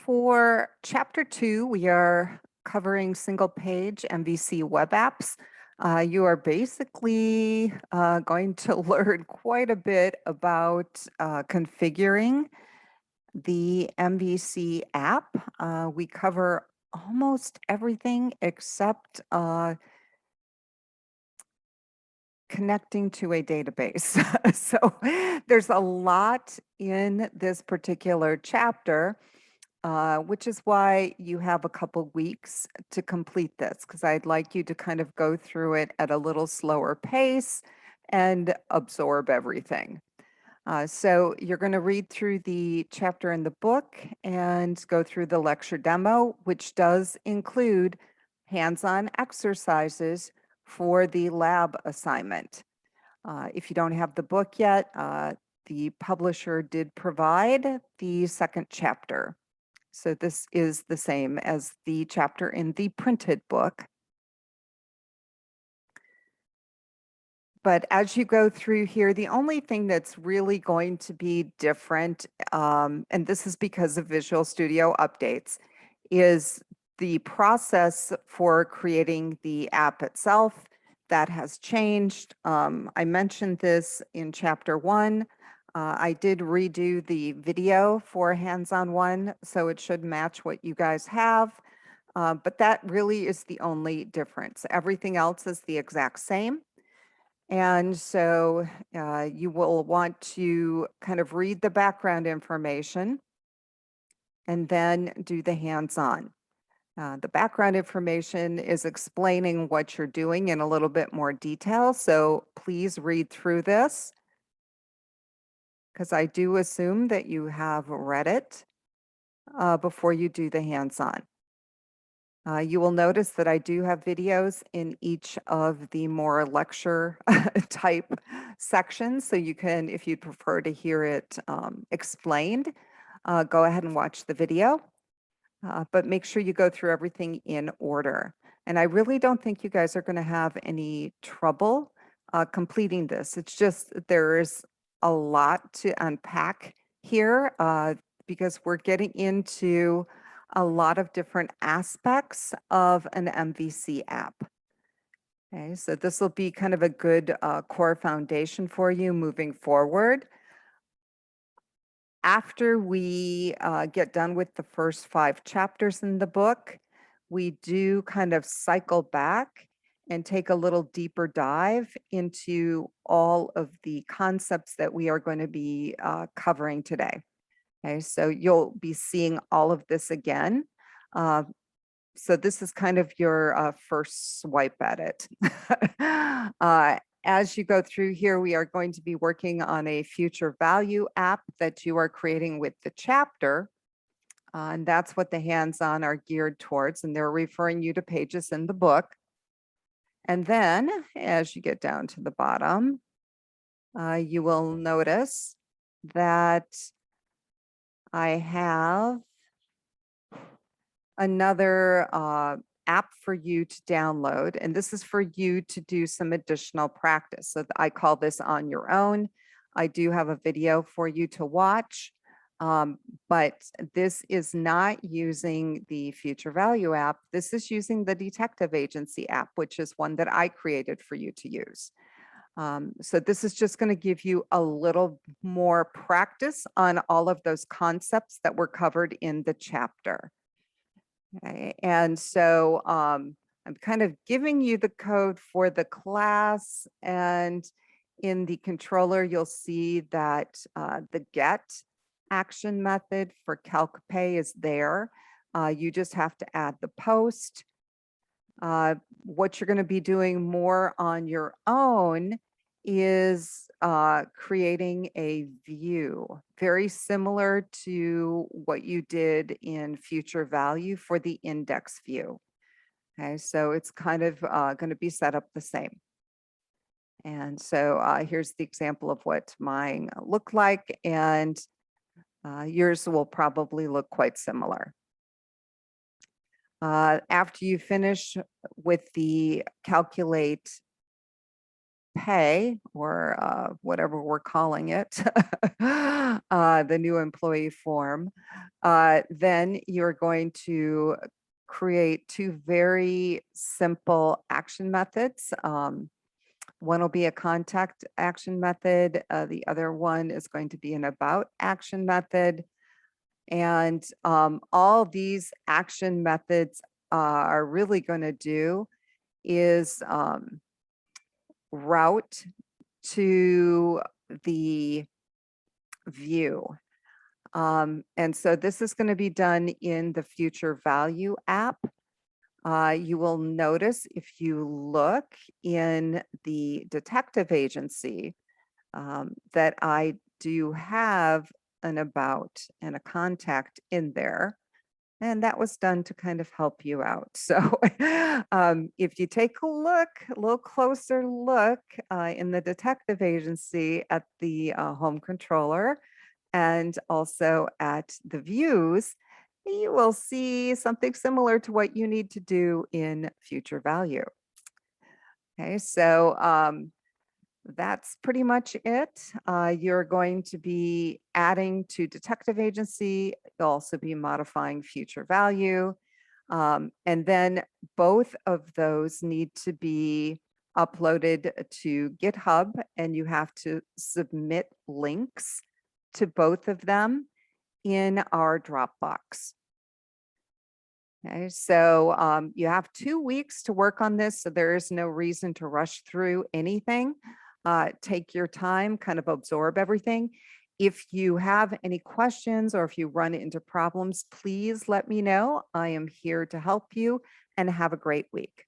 For Chapter 2, we are covering single-page MVC web apps. You are basically going to learn quite a bit about configuring the MVC app. We cover almost everything except connecting to a database. So there's a lot in this particular chapter. Which is why you have a couple weeks to complete this, because I'd like you to kind of go through it at a little slower pace and absorb everything. So you're going to read through the chapter in the book and go through the lecture demo, which does include hands-on exercises for the lab assignment. If you don't have the book yet, the publisher did provide the second chapter. So this is the same as the chapter in the printed book. But as you go through here, the only thing that's really going to be different, and this is because of Visual Studio updates, is the process for creating the app itself. That has changed. I mentioned this in chapter 1. I did redo the video for hands-on 1, so it should match what you guys have. But that really is the only difference. Everything else is the exact same. And so you will want to kind of read the background information and then do the hands-on. The background information is explaining what you're doing in a little bit more detail. So please read through this, because I do assume that you have read it before you do the hands-on. You will notice that I do have videos in each of the more lecture type sections. So you can, if you'd prefer to hear it explained, go ahead and watch the video. But make sure you go through everything in order. And I really don't think you guys are going to have any trouble completing this. It's just there is a lot to unpack here because we're getting into a lot of different aspects of an MVC app. Okay, so this will be kind of a good core foundation for you moving forward. After we get done with the first 5 chapters in the book, we do kind of cycle back and take a little deeper dive into all of the concepts that we are going to be covering today. Okay, so you'll be seeing all of this again. So this is kind of your first swipe at it. As you go through here, we are going to be working on a future value app that you are creating with the chapter. And that's what the hands-on are geared towards. And they're referring you to pages in the book. And then as you get down to the bottom, you will notice that I have another app for you to download, and this is for you to do some additional practice. So I call this On Your Own. I do have a video for you to watch, but this is not using the Future Value app. This is using the Detective Agency app, which is one that I created for you to use. So this is just going to give you a little more practice on all of those concepts that were covered in the chapter. Okay, and so I'm kind of giving you the code for the class, and in the controller, you'll see that the get action method for CalcPay is there. You just have to add the post. What you're going to be doing more on your own is creating a view, very similar to what you did in Future Value for the index view. Okay, so it's kind of going to be set up the same. And so here's the example of what mine look like, and yours will probably look quite similar. After you finish with the calculate pay or whatever we're calling it, the new employee form, then you're going to create two very simple action methods. One will be a contact action method. The other one is going to be an about action method. And all these action methods are really going to do is route to the view. And so this is going to be done in the Future Value app. You will notice if you look in the detective agency that I do have an about and a contact in there. And that was done to kind of help you out. So if you take a little closer look in the detective agency at the home controller and also at the views, you will see something similar to what you need to do in Future Value. Okay, so that's pretty much it. You're going to be adding to detective agency. You'll also be modifying Future Value. And then both of those need to be uploaded to GitHub, and you have to submit links to both of them in our Dropbox. Okay, so you have 2 weeks to work on this, so there is no reason to rush through anything. Take your time, kind of absorb everything. If you have any questions or if you run into problems, please let me know. I am here to help you, and have a great week.